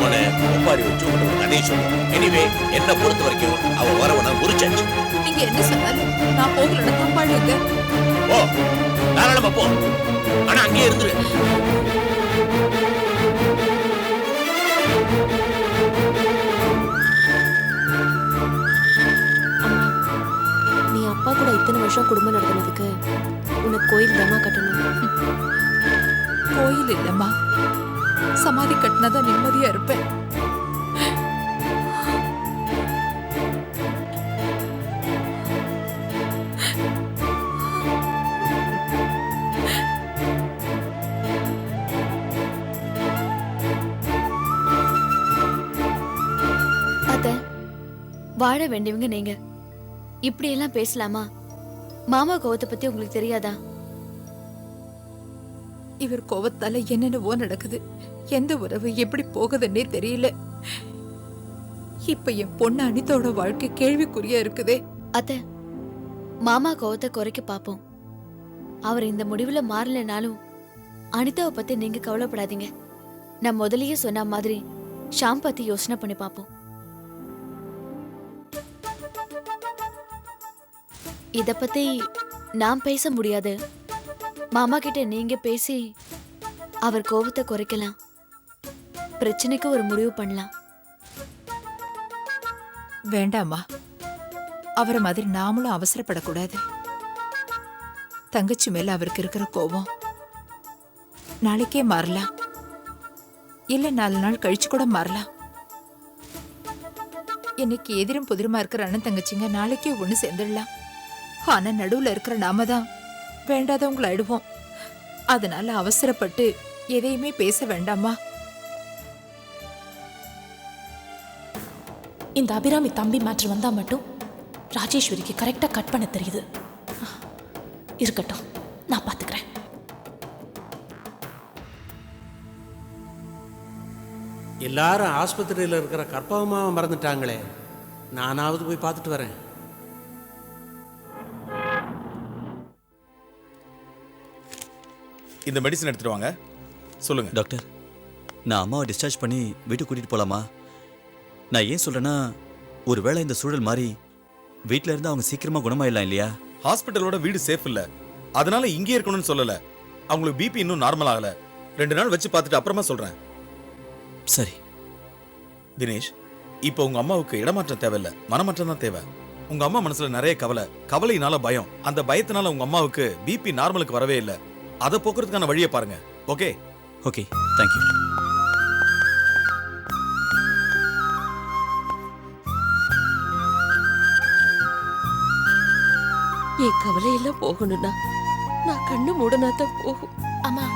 போனோன்னு ஒப்பாரி வச்சு ஒரு கதையை சொல்லுவோம். எனிவே என்ன பொறுத்த வரைக்கும் அவ வரவன உரிச்சாச்சு. நீங்க என்ன சொன்னாலும் நான் போகலன்னா தப்பாடுங்க. ஓ தாராளமா போ, ஆனா அங்கேயே இருந்துரு. நீ அப்பா கூட இத்தனை வருஷம் குடும்பம் நடத்துனதுக்கு உனக்கு கோயில் தாமா கட்டணும். கோயில் இல்லம்மா, சமாதி கட்டினாதான் நிம்மதியா இருப்பேன். அத்தை, வாழ வேண்டியவங்க நீங்க இப்படி எல்லாம் பேசலாமா? மாமா கோவத்தை பத்தி உங்களுக்கு தெரியாதா? இவர் கோவத்தால என்னென்னவோ நடக்குது. எந்த உறவு எப்படி போகுதுன்னே தெரியல. இப்ப என் பொண்ணு அனிதாவோட வாழ்க்கை கேள்விக்குறியா இருக்குதே. அத்தை, மாமா கோவத்தை குறைக்க பாப்போம். அவர் இந்த முடிவுல மாறலனாலும் அனிதாவை பத்தி நீங்க கவலைப்படாதீங்க. நான் முதல்லயே சொன்ன மாதிரி ஷாம் பத்தி யோசனை பண்ணி பாப்போம். இத பத்தி நான் பேச முடியாது. மாமா கிட்ட நீங்க பேசி அவர் கோபத்தை குறைக்கலாம். பிரச்சனைக்கு ஒரு முடிவு பண்ணலாம். வேண்டாமா, அவரை மாதிரி நாமளும் அவசரப்படக்கூடாது. தங்கச்சி மேல அவருக்கு இருக்கிற கோபம் நாளைக்கே மாறலாம், இல்ல 4 நாள் கழிச்சு கூட மாறலாம். இன்னைக்கு எதிரும் புதிருமா இருக்கிற அண்ணன் தங்கச்சிங்க நாளைக்கே ஒண்ணு சேர்ந்துடலாம். ஆனா நடுவுல இருக்கிற நாம தான் வேண்டாதவங்களை ஆயிடுவோம். அதனால அவசரப்பட்டு எதையுமே பேச வேண்டாமா. இந்த அபிராமி தம்பி மேட்ரு வந்தா மட்டும் ராஜேஸ்வரிக்கு கரெக்டா கட் பண்ண தெரியுது. இருக்கட்டும், நான் பாத்துக்கிறேன். எல்லாரும் ஆஸ்பத்திரியில் இருக்கிற கற்பகமாவை மறந்துட்டாங்களே, நானாவது போய் பார்த்துட்டு வரேன். இந்த மெடிசன் எடுத்துட்டு வாங்க. சொல்லுங்க டாக்டர், நான் அம்மாவை டிஸ்சார்ஜ் பண்ணி வீட்டுக்கு கூட்டிட்டு போலாமா? நான் ஏன் சொல்றேன்னா, ஒருவேளை இந்த சூழல் மாறி வீட்டில இருந்து அவங்க சீக்கிரமா குணமாயிடலாம் இல்லையா? ஹாஸ்பிட்டலோட வீடு சேஃப் இல்ல, அதனால இங்கே இருக்கணும்னு சொல்லல. அவங்களுக்கு பிபி இன்னும் நார்மல் ஆகல. 2 நாள் வச்சு பார்த்துட்டு அப்புறமா சொல்றேன். சரி தினேஷ், இப்போ உங்க அம்மாவுக்கு இடமாற்றம் தேவையில்ல, மனமாற்றம் தான் தேவை. உங்க அம்மா மனசுல நிறைய கவலையினால பயம். அந்த பயத்தினால உங்க அம்மாவுக்கு பிபி நார்மலுக்கு வரவே இல்லை. அதை போக்குறதுக்கான வழியை பாருங்க. Okay okay, thank you. என் கவலையெல்லாம் போகணும்னா நான் கண்ணு மூடனாதான் போகும். அம்மா,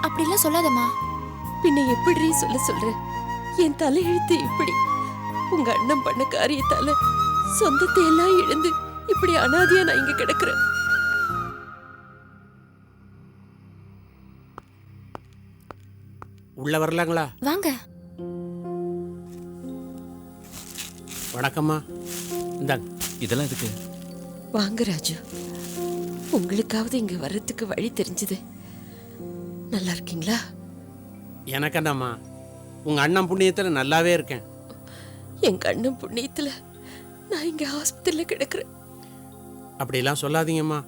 அப்படிலாம் சொல்லாதம்மா. பின்ன எப்படி சொல்ற? என் தலையெழுத்து இப்படி. உங்க அண்ணன் பண்ண காரியத்தால சொந்தத்தை எல்லாம் இழந்து இப்படி அனாதையா நான் இங்க கிடக்குறேன். உள்ள வரலாங்களா? வாங்க. வணக்கம்மா. இந்தாங்க. இதெல்லாம் எதுக்கு? வாங்க ராஜு, உங்களுக்காவது இங்க வர்றதுக்கு வழி தெரிஞ்சது. நல்லா இருக்கீங்களா? எனக்கு என்னம்மா, உங்க அண்ணன் புண்ணியத்துல நல்லாவே இருக்கேன். எங்க அண்ணன் புண்ணியத்துல நான் இங்க ஆஸ்பத்திரியில கிடக்குறேன். அப்படிலாம் சொல்லாதீங்கம்மா.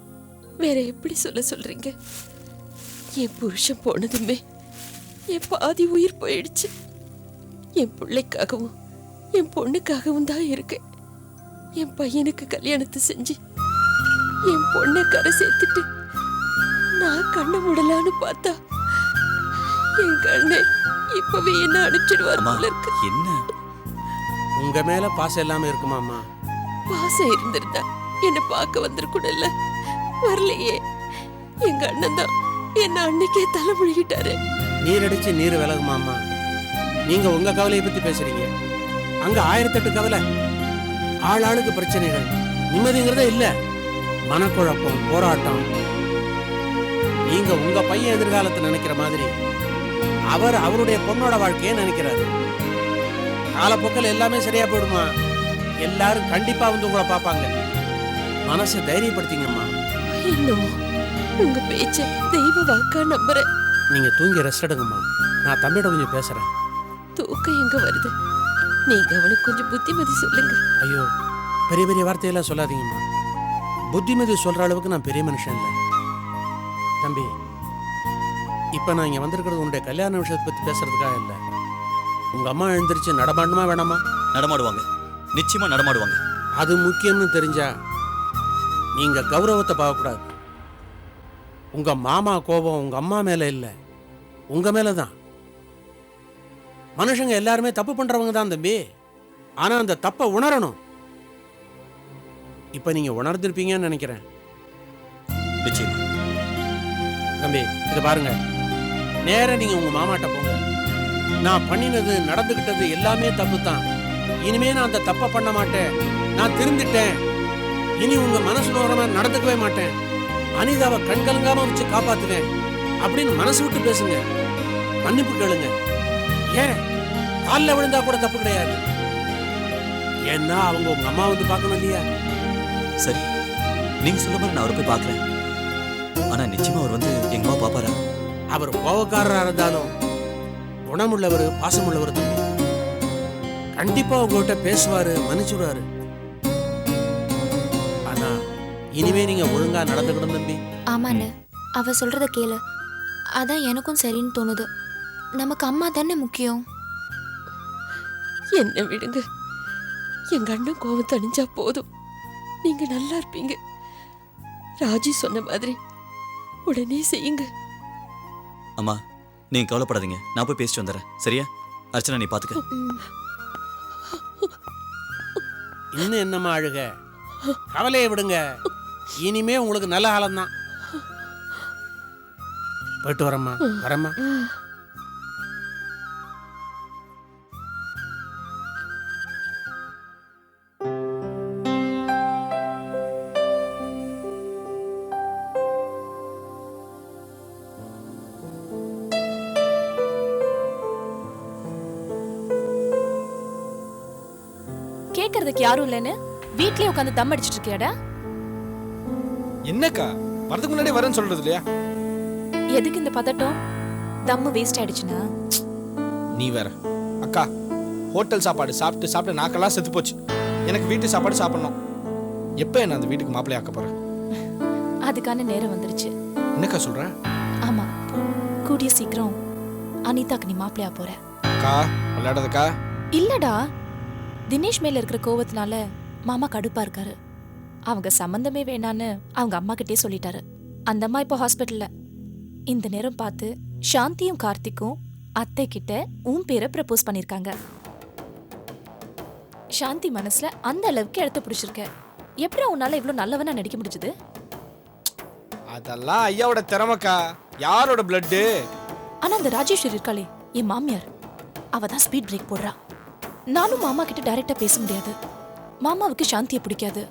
வேற எப்படி சொல்றீங்க? என் புருஷன் போனதுமே என் பாதி உயிர் போயிடுச்சு. என் பிள்ளைக்காகவும் என் பொண்ணுக்காகவும் தான் இருக்கேன். என் பையனுக்கு கல்யாணத்தை செஞ்சு என் பொண்ணை கரை சேர்த்துட்டு நான் கண்ணை மூடலான்னு பார்த்தா என் கண்ணை இப்பவே என்ன அனுப்பிச்சிடுவார் போல இருக்கு. என்ன உங்க மேல பாசம் இல்லாம இருக்குமாம்மா? பாசம் இருந்திருந்தா என்ன பார்க்க வந்திருக்கணும்ல, வரலையே. எங்க அண்ணன் தான் என்ன அன்னைக்கே தலை முழுகிட்டாரு. நீர் அடிச்சு நீர் விலகுமாம்மா. நீங்க உங்க கவலையை பத்தி பேசுறீங்க, அங்க 1008 கவலை, ஆளாளுக்கு பிரச்சனைகள், நிம்மதிங்கிறதே இல்ல. மனக்குழப்பம், போராட்டம். நீங்க உங்க பையன் எதிர்காலத்தை நினைக்கிற மாதிரி அவர் அவருடைய பொண்ணோட வாழ்க்கையை நினைக்கிறாரு. காலப்போக்கில் எல்லாமே சரியா போயிடுமா. எல்லாரும் கண்டிப்பா வந்து உங்களை பார்ப்பாங்க. மனசை தைரியப்படுத்திங்கம்மா. இன்னும் உங்க பேச்ச தெய்வ வாக்கா நம்புறேன். நீங்க தூங்கி ரெஸ்ட் எடுங்கம்மா. நான் தம்பியோட கொஞ்சம் பேசுறேன். தூக்கம் எங்க வருது? நீங்க அவனுக்கு கொஞ்சம் புத்திமதி சொல்லுங்க. ஐயோ, பெரிய பெரிய வார்த்தையெல்லாம் சொல்லாதீங்கம்மா. புத்திமதி சொல்ற அளவுக்கு நான் பெரிய மனுஷன் இல்லை. தம்பி, இப்ப நான் இங்க வந்திருக்கிறது உன்னுடைய கல்யாண விஷயத்தை பத்தி பேசுறதுக்காக இல்லை. உங்க அம்மா எழுந்திருச்சு நடமாடுமா வேணாமா? நடமாடுவாங்க, நிச்சயமா நடமாடுவாங்க. அது முக்கியம்னு தெரிஞ்சா நீங்க கௌரவத்தை பார்க்கக்கூடாது. உங்க மாமா கோபம் உங்க அம்மா மேல இல்லை, உங்க மேலதான். மனுஷங்க எல்லாருமே தப்பு பண்றவங்க தான் தம்பி. ஆனா அந்த தப்பை உணரணும். இப்ப நீங்க உணர்ந்திருப்பீங்கன்னு நினைக்கிறேன். நிச்சயமா. தம்பி, இதை பாருங்க, நேரா நீங்க உங்க மாமாட்ட போங்க. நான் பண்ணினது நடந்துகிட்டது எல்லாமே தப்பு தான். இனிமே நான் அந்த தப்பை பண்ண மாட்டேன். நான் திருந்திட்டேன். இனி உங்க மனசுல வர மாதிரி நடந்துக்கவே மாட்டேன். அனிதாவை கண்கலங்காம வச்சு காப்பாத்துவேன் அப்படின்னு மனசு விட்டு பேசுங்க. மன்னிப்பு கேளுங்க. ஏன் காலில் விழுந்தா கூட தப்பு கிடையாது. ஏன்னா அவங்க உங்க அம்மா வந்து பார்க்கணும் இல்லையா? சரி, நீங்க சொல்ல மாதிரி நான் அவரை போய் பார்க்கறேன். ஆனா நிச்சயமா அவர் வந்து எங்க அம்மா பாப்பாரா? அவர் கோவக்காரரா இருந்தாலும் குணமுள்ளவர், பாசமுள்ளவர் தம்பி. கண்டிப்பா உங்ககிட்ட பேசுவாரு, மன்னிச்சுடுவாரு. ஆனா இனிமே நீங்க ஒழுங்கா நடந்துக்கணும் தம்பி. ஆமாண்ண, அவ சொல்றத கேளு. அதான் எனக்கும் சரின்னு தோணுது. நமக்கு அம்மா தானே முக்கியம். என்ன விடுங்க. எங்க அண்ணன் கோவம் தணிஞ்சா போதும். நீங்க நல்லா இருப்பீங்க. ராஜி சொன்ன மாதிரி உடனே செய்யுங்க. அம்மா, நீங்க கவலைப்படாதீங்க. நான் போய் பேசிட்டு வந்துடுறேன். சரியா? அர்ச்சனா, நீ பாத்துக்க. இன்னும் என்னம்மா அழுக? கவலையை விடுங்க. இனிமே உங்களுக்கு நல்ல காலம்தான். போயிட்டு வரம்மா. வரம்மா. கேட்கறதுக்கு யாரும் இல்லைன்னு வீட்லயே உட்காந்து தம் அடிச்சிட்டு இருக்கியாடா? என்னக்கா வரதுக்கு முன்னாடி வரேன்னு சொல்றது இல்லையா? எதுக்கு இந்த பதட்டம்? தம்மு வேஸ்ட் ஆயிடுச்சுன்னா? நீ வேற அக்கா, ஹோட்டல் சாப்பாடு சாப்பிட்டு சாப்பிட்டு நாக்கெல்லாம் செத்து போச்சு. எனக்கு வீட்டு சாப்பாடு சாப்பிடணும். எப்ப என்ன அந்த வீட்டுக்கு மாப்பிள்ளை ஆக்க போறேன்? அதுக்கான நேரம் வந்துருச்சு. என்னக்கா சொல்ற? ஆமா, கூடிய சீக்கிரம் அனிதாக்கு நீ மாப்பிள்ளையா போற. அக்கா விளையாடாதக்கா. இல்லடா, தினேஷ் மேல இருக்கிற கோவத்தினால மாமா கடுப்பா இருக்காரு. அவங்க சம்பந்தமே வேணான்னு அவங்க அம்மா கிட்டே சொல்லிட்டாரு. அந்த அம்மா இப்போ ஹாஸ்பிட்டல்ல. இந்த நேரம் பார்த்து சாந்தியும் கார்த்திக்கும் அத்தை கிட்ட உன் பேரை ப்ரப்போஸ் பண்ணிருக்காங்க. சாந்தி மனசுல அந்த அளவுக்கு இடத்த பிடிச்சிருக்க. எப்படி உன்னால இவ்வளவு நல்லவனா நடிக்க முடிஞ்சது? அதெல்லாம் ஐயாவோட திறமைக்கா. யாரோட பிளட்டு? ஆனா அந்த ராஜேஸ்வரி இருக்காளே, என் மாமியார், அவ தான் ஸ்பீட் பிரேக் போடுறா. நானும் மாமா கிட்ட டைரக்டா பேச முடியாது. மாமாவுக்கு சாந்தியை பிடிக்காது.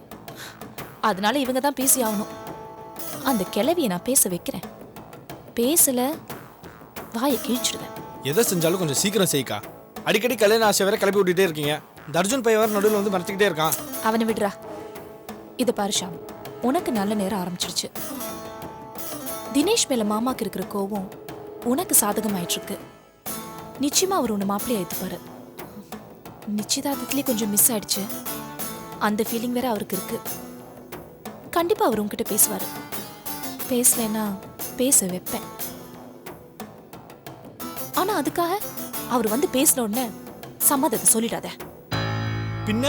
அதனால இவங்க தான் பேசி ஆகணும். அந்த கிழவியை நான் பேச வைக்கிறேன். பேசல வாயை கிழிச்சிடுவேன். எதை செஞ்சாலும் கொஞ்சம் சீக்கிரம் செய்யக்கா. அடிக்கடி கல்யாண ஆசை வேற கிளப்பி விட்டுட்டே இருக்கீங்க. இந்த அர்ஜுன் பையன் வேற நடுவில் வந்து மறைச்சிக்கிட்டே இருக்கான். அவனை விடுறா. இத பாரு ஷாம், உனக்கு நல்ல நேரம் ஆரம்பிச்சிருச்சு. தினேஷ் மேல மாமாக்கு இருக்கிற கோவம் உனக்கு சாதகமாயிட்டு இருக்கு. நிச்சயமா அவர் உன்னை மாப்பிள்ளையா ஏத்துப்பாரு. நிச்சயதார்த்தத்திலே கொஞ்சம் மிஸ் ஆயிடுச்சு. அந்த ஃபீலிங் வேற அவருக்கு இருக்கு. கண்டிப்பா அவர் உன்கிட்ட பேசுவாரு. பேசலன்னா பேச வைப்பேன். ஆனா அதுக்காக அவர் வந்து பேசின உடனே சம்மதத்தை சொல்லிடாத. பின்ன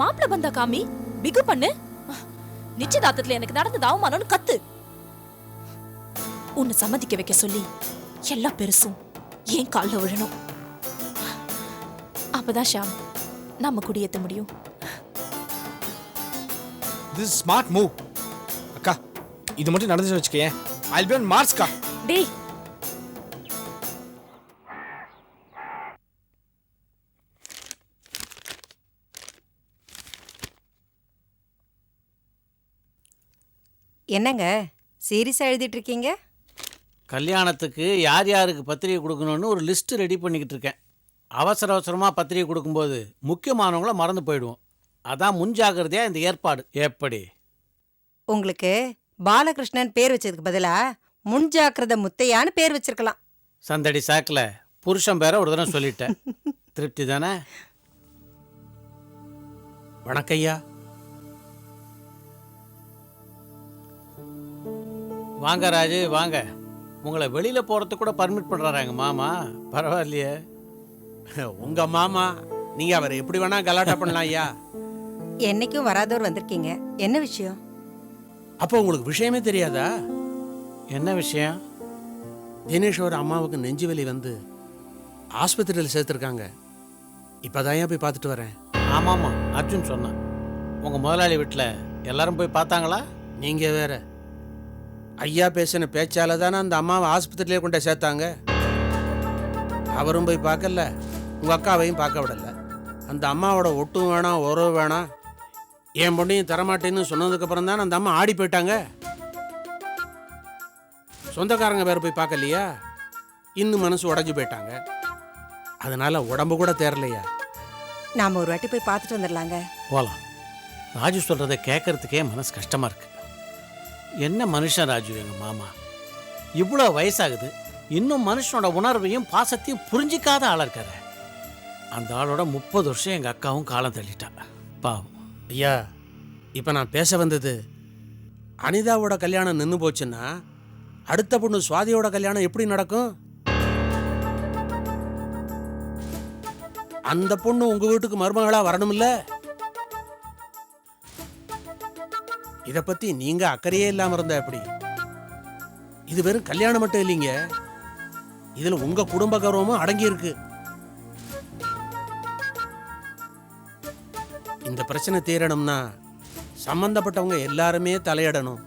மாப்பிள்ள வந்தா காமி, பிகு பண்ணு. நிச்சயதார்த்தத்துல எனக்கு நடந்தது அவமானம்னு கத்து. உன்னை சம்மதிக்க வைக்க சொல்லி எல்லா பெருசும் ஏன் கால்ல விழணும். அப்பதான் ஷாம் நம்ம குடியேற்ற முடியும். this is smart move. அக்கா, இது மட்டும் நடந்துச்சு வச்சுக்கேன். I'll be on Mars கா. டேய், என்னங்க சீரியஸா எழுதிட்டு இருக்கீங்க? கல்யாணத்துக்கு யார் யாருக்கு பத்திரிகை கொடுக்கணும்னு ஒரு லிஸ்ட் ரெடி பண்ணிக்கிட்டு இருக்கேன். அவசர அவசரமாக பத்திரிகை கொடுக்கும்போது முக்கியமானவங்கள மறந்து போயிடுவோம். அதான் முன்ஜாகிரதையா இந்த ஏற்பாடு. எப்படி? உங்களுக்கு பாலகிருஷ்ணன் பேர் வச்சதுக்கு பதிலா முன்ஜாக்கிரத முத்தையான்னு பேர் வச்சிருக்கலாம். சந்தடி சாக்கில் புருஷன் பேரை ஒரு தடவை சொல்லிட்டேன். திருப்தி தானே? வணக்கையா. வாங்க ராஜு, வாங்க. உங்களை வெளியில போறதுக்கு கூட பர்மிட் பண்றாரு எங்க மாமா. பரவாயில்லையே. உங்க மாமா, நீங்க அவரை எப்படி வேணா கலாட்டா பண்ணலாம் ஐயா. என்னைக்கும் வராதவர் வந்திருக்கீங்க, என்ன விஷயம்? அப்போ உங்களுக்கு விஷயமே தெரியாதா? என்ன விஷயம்? தினேஷ் ஒரு அம்மாவுக்கு நெஞ்சு வலி வந்து ஆஸ்பத்திரியில் சேர்த்துருக்காங்க. இப்போதான் போய் பார்த்துட்டு வரேன். ஆமாம்மா, அர்ஜுன் சொன்னான். உங்கள் முதலாளி வீட்டில் எல்லாரும் போய் பார்த்தாங்களா? நீங்கள் வேற. ஐயா பேசின பேச்சால தானே அந்த அம்மாவை ஆஸ்பத்திரியிலே கொண்டு சேர்த்தாங்க. அவரும் போய் பார்க்கல, உங்கள் அக்காவையும் பார்க்க விடலை. அந்த அம்மாவோட ஒட்டும் வேணாம், உறவு வேணாம், என் பொண்ணையும் தரமாட்டேன்னு சொன்னதுக்கப்புறம் தானே அந்த அம்மா ஆடி போயிட்டாங்க. சொந்தக்காரங்க வேற போய் பார்க்கலையா, இன்னும் மனசு உடஞ்சி போயிட்டாங்க. அதனால உடம்பு கூட தேரலையா. நாம ஒரு வாட்டி போய் பார்த்துட்டு வந்துடலாங்க. போகலாம். ராஜு சொல்கிறத கேட்கறதுக்கே மனசு கஷ்டமாக இருக்கு. என்ன மனுஷன் ராஜு எங்கள் மாமா. இவ்வளோ வயசாகுது, இன்னும் மனுஷனோட உணர்வையும் பாசத்தையும் புரிஞ்சிக்காத ஆளாக இருக்காரு. அந்த ஆளோட 30 வருஷம் எங்கள் அக்காவும் காலம் தள்ளிட்டாங்க. பாவம். ஐயா, இப்போ நான் பேச வந்தது, அனிதாவோட கல்யாணம் நின்று போச்சுன்னா அடுத்த பொண்ணு சுவாதியோட கல்யாணம் எப்படி நடக்கும்? அந்த பொண்ணு உங்க வீட்டுக்கு மருமகளா வரணும்ல? இத பத்தி நீங்க அக்கறையே இல்லாம இருந்தா எப்படி? இது வெறும் கல்யாணம் மட்டும் இல்லைங்க, இதுல உங்க குடும்ப கௌரவமும் அடங்கி இருக்கு. இந்த பிரச்சனை தீரணும்னா சம்பந்தப்பட்டவங்க எல்லாருமே தலையிடணும்,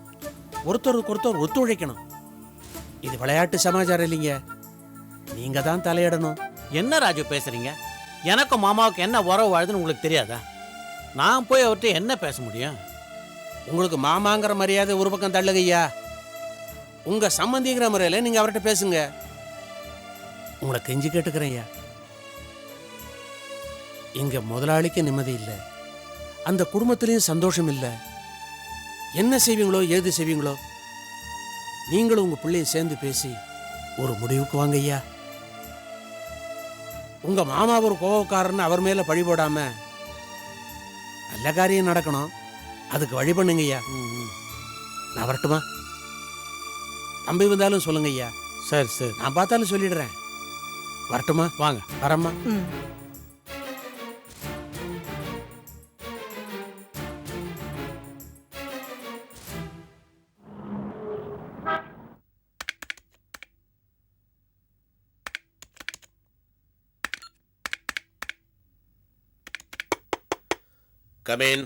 ஒருத்தருக்கு ஒருத்தர் ஒத்துழைக்கணும். இது விளையாட்டு சமாச்சாரம் இல்லைங்க, நீங்க தான் தலையிடணும். என்ன ராஜு பேசுறீங்க? எனக்கும் மாமாவுக்கு என்ன உறவு வாழ்துன்னு உங்களுக்கு தெரியாதா? நான் போய் அவர்கிட்ட என்ன பேச முடியும்? உங்களுக்கு மாமாங்கிற மரியாதை ஒரு பக்கம் தள்ளுகையா, உங்க சம்பந்திங்கிற முறையில் நீங்க அவர்கிட்ட பேசுங்க. உங்களை கெஞ்சி கேட்டுக்கிறேன் ஐயா. இங்க முதலாளிக்கு நிம்மதி இல்லை, அந்த குடும்பத்திலையும் சந்தோஷம் இல்லை. என்ன செய்வீங்களோ ஏது செய்வீங்களோ, நீங்களும் உங்க பிள்ளையும் சேர்ந்து பேசி ஒரு முடிவுக்கு வாங்க ஐயா. உங்க மாமா ஒரு கோவக்காரன்னு அவர் மேல பழி போடாம நல்ல காரியம் நடக்கணும், அதுக்கு வழி பண்ணுங்க ஐயா. நான் வரட்டுமா? தம்பி வந்தாலும் சொல்லுங்க ஐயா. சரி சரி, நான் பார்த்தாலும் சொல்லிடுறேன். வரட்டுமா? வாங்க. வரம்மா. Come in.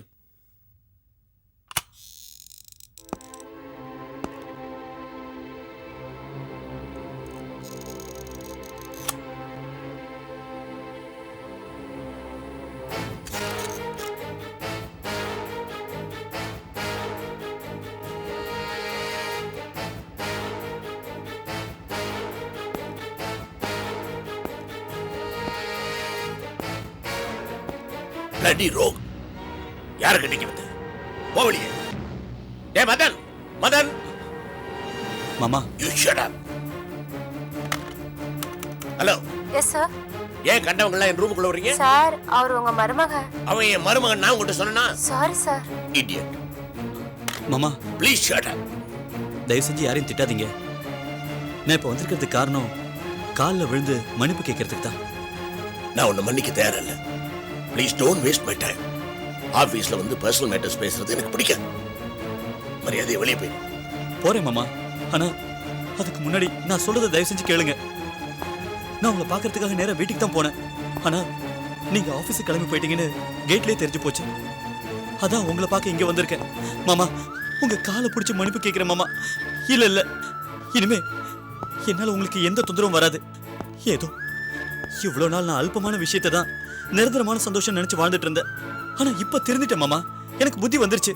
Bloody rogue. யார கட்டிக்கு வந்து போவலியே? டேய் மதன், மதன். மாமா, you shut up. Hello. Yes sir. ஏன் கண்டவங்க எல்லாம் என் ரூமுக்குள்ள வரீங்க? சார், அவர் உங்க மருமக. அவன் என் மருமகன், நான் உங்ககிட்ட சொன்னேனா? Sorry sir. இடியட். மாமா ப்ளீஸ் ஷட் அப். தயவு செஞ்சு யாரையும் திட்டாதீங்க. நான் இப்போ வந்திருக்கிறதுக்கு காரணம் காலில் விழுந்து மன்னிப்பு கேட்கறதுக்கு தான். நான் உன்னை மன்னிக்க தயாரில்லை. Please don't waste my time. ஆபீஸ்ல வந்து பர்சனல் மேட்டர்ஸ் பேசுறது எனக்கு பிடிக்காது. மரியாதையை வெளியே போய். போறேன் மாமா, ஆனா அதுக்கு முன்னாடி நான் சொல்றதை தயவு செஞ்சு கேளுங்க. நான் உங்களை பார்க்கறதுக்காக நேரா வீட்டுக்கு தான் போனேன். ஆனா நீங்க ஆபீஸுக்கு கிளம்பி போயிட்டீங்கன்னு கேட்லயே தெரிஞ்சு போச்சு. அதான் உங்களை பார்க்க இங்க வந்திருக்கேன். மாமா, உங்க காலை பிடிச்சி மன்னிப்பு கேட்கிறேன் மாமா. இல்ல இல்ல, இனிமே என்னால உங்களுக்கு எந்த தொந்தரவும் வராது. ஏதோ இவ்வளவு நாள் நான் அல்பமான விஷயத்தை தான் நிரந்தரமான சந்தோஷம் நினைச்சு வாழ்ந்துட்டு இருந்தேன். ஆனா இப்ப திருந்திட்டேன் மாமா, எனக்கு புத்தி வந்துருச்சு.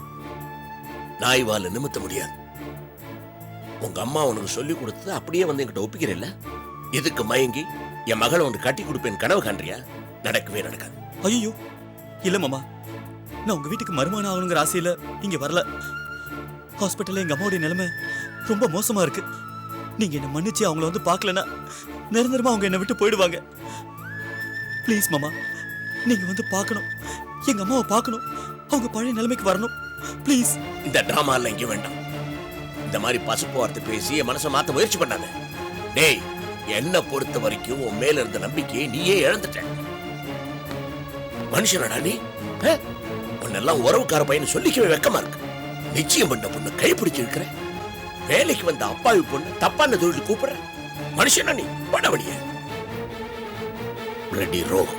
நாய்வால நிமித்த முடியாது. உங்க அம்மா உனக்கு சொல்லி கொடுத்தது அப்படியே வந்து என்கிட்ட ஒப்பிக்கிறேல்ல? இதுக்கு மயங்கி என் மகளை உனக்கு கட்டி கொடுப்பேன் கனவு காண்றியா? நடக்கவே நடக்காது. ஐயோ இல்ல மாமா, நான் உங்க வீட்டுக்கு மருமகன் ஆகணுங்கிற ஆசையில இங்க வரல. ஹாஸ்பிட்டல்ல எங்க அம்மாவுடைய நிலைமை ரொம்ப மோசமா இருக்கு. நீங்க என்ன மன்னிச்சு அவங்கள வந்து பார்க்கலன்னா நிரந்தரமா அவங்க என்னை விட்டு போயிடுவாங்க. ப்ளீஸ் மாமா, நீங்க வந்து பார்க்கணும், எங்க அம்மாவை பார்க்கணும், அவங்க பழைய நிலைமைக்கு வரணும். ப்ளீஸ். இந்த டிராமா எல்லாம் இங்க வேண்டாம். இந்த மாதிரி பசுப்பு வார்த்தை பேசி என் மனசை மாத்த முயற்சி பண்ணாத. டேய், என்ன பொறுத்த வரைக்கும் உன் மேல இருந்த நம்பிக்கையை நீயே இழந்துட்ட. மனுஷனடா நீ? உன்னெல்லாம் உறவுக்கார பையன் சொல்லிக்கவே வெக்கமா இருக்கு. நிச்சயம் பண்ண பொண்ணு கைப்பிடிச்சு இருக்கிற, வேலைக்கு வந்த அப்பாவி பொண்ணு தப்பான தொழில் கூப்பிடுற மனுஷனா நீ? பண்ணவடிய ரெடி ரோக்.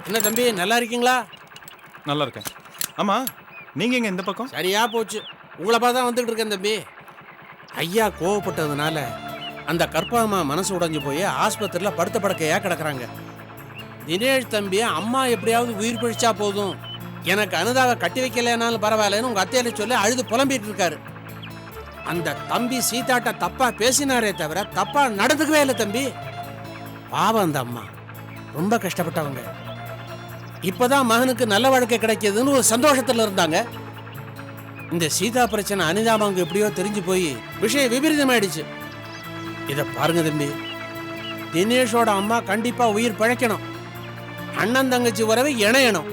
என்ன தம்பி, நல்லா இருக்கீங்களா? நல்லா இருக்கேன். ஆமா, நீங்க எங்க இந்த பக்கம்? சரியா போச்சு, உங்களை பார்த்தா வந்துகிட்டு இருக்கேன் தம்பி. ஐயா கோவப்பட்டதுனால அந்த கற்பாமா மனசு உடைஞ்சு போய் ஆஸ்பத்திரியில் படுத்த படுக்கையா கிடக்குறாங்க. தினேஷ் தம்பி அம்மா எப்படியாவது உயிர் பிழைச்சா போதும், எனக்கு அனுதாவை கட்டி வைக்கலனாலும் பரவாயில்லன்னு உங்க அத்தையில சொல்லி அழுது புலம்பிட்டு இருக்காரு. அந்த தம்பி சீதாட்ட தப்பா பேசினாரே தவிர தப்பா நடந்துக்கவே இல்லை தம்பி. பாவம், அந்த அம்மா ரொம்ப கஷ்டப்பட்டவங்க. இப்பதான் மகனுக்கு நல்ல வாழ்க்கை கிடைக்கிதுன்னு ஒரு சந்தோஷத்துல இருந்தாங்க. இந்த சீதா பிரச்சனை அனிதாமாவுக்கு எப்படியோ தெரிஞ்சு போய் விஷயம் விபரீதமாயிடுச்சு. இத பாருங்க தம்பி, தினேஷோட அம்மா கண்டிப்பா உயிர் பிழைக்கணும், அண்ணன் தங்கச்சி உறவை இணையணும்.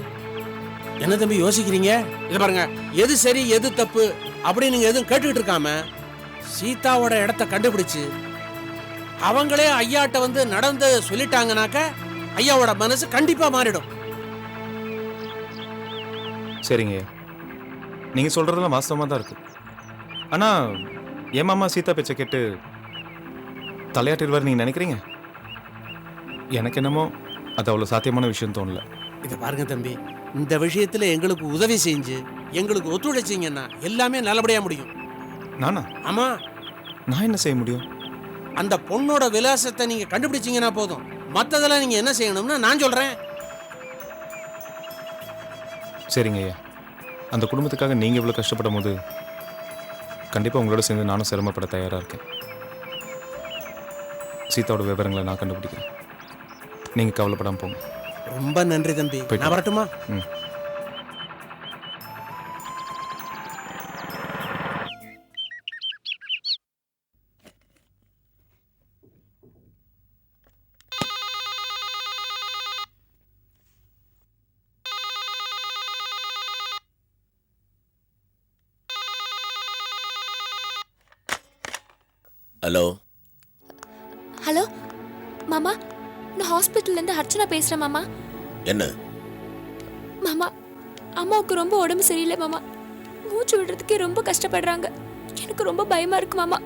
என்ன தம்பி யோசிக்கிறீங்க? இத பாருங்க, எது சரி எது தப்பு அப்படின்னு நீங்க எதுவும் கேட்டுக்கிட்டு இருக்காம சீதாவோட இடத்த கண்டுபிடிச்சு அவங்களே ஐயாட்ட வந்து நடந்து சொல்லிட்டாங்கனாக்க ஐயாவோட மனசு கண்டிப்பா மாறிடும். சரிங்க, நீங்க சொல்றதெல்லாம் வாஸ்தவமா தான் இருக்கு. ஆனா என் மாமா சீதா பேச்சை கேட்டு தலையாட்டிடுவார் நீங்க நினைக்கிறீங்க? எனக்கு என்னமோ அது அவ்வளவு சாத்தியமான விஷயம் தோணல. இதை பாருங்க தம்பி, இந்த விஷயத்துல எங்களுக்கு உதவி செஞ்சு எங்களுக்கு ஒத்துழைச்சிங்கன்னா எல்லாமே நல்லபடியா முடியும். நானா? ஆமா. நான் என்ன செய்ய முடியும்? அந்த பொண்ணோட விலாசத்தை நீங்க கண்டுபிடிச்சீங்கன்னா போதும், மற்றதெல்லாம் நீங்க என்ன செய்யணும்னு நான் சொல்றேன். சரிங்க ஐயா, அந்த குடும்பத்துக்காக நீங்க இவ்வளவு கஷ்டப்படும் போது கண்டிப்பா உங்களோட சேர்ந்து நானும் சிரமப்பட தயாரா இருக்கேன். சீதாவோட விவரங்களை நான் கண்டுபிடிக்கிறேன், நீங்க கவலைப்படாம போங்க. ரொம்ப நன்றி தம்பி, நான் வரட்டுமா? ஹலோ. ஹலோ மாமா, நான் ஹாஸ்பிட்டல்ல இருந்து அர்ச்சனா பேசுறேன் மாமா. என்ன மாமா, அம்மாவுக்கு ரொம்ப உடம்பு சரியில்லை மாமா, மூச்சு விடுறதுக்கே ரொம்ப கஷ்டப்படுறாங்க. எனக்கு ரொம்ப பயமா இருக்கு மாமா.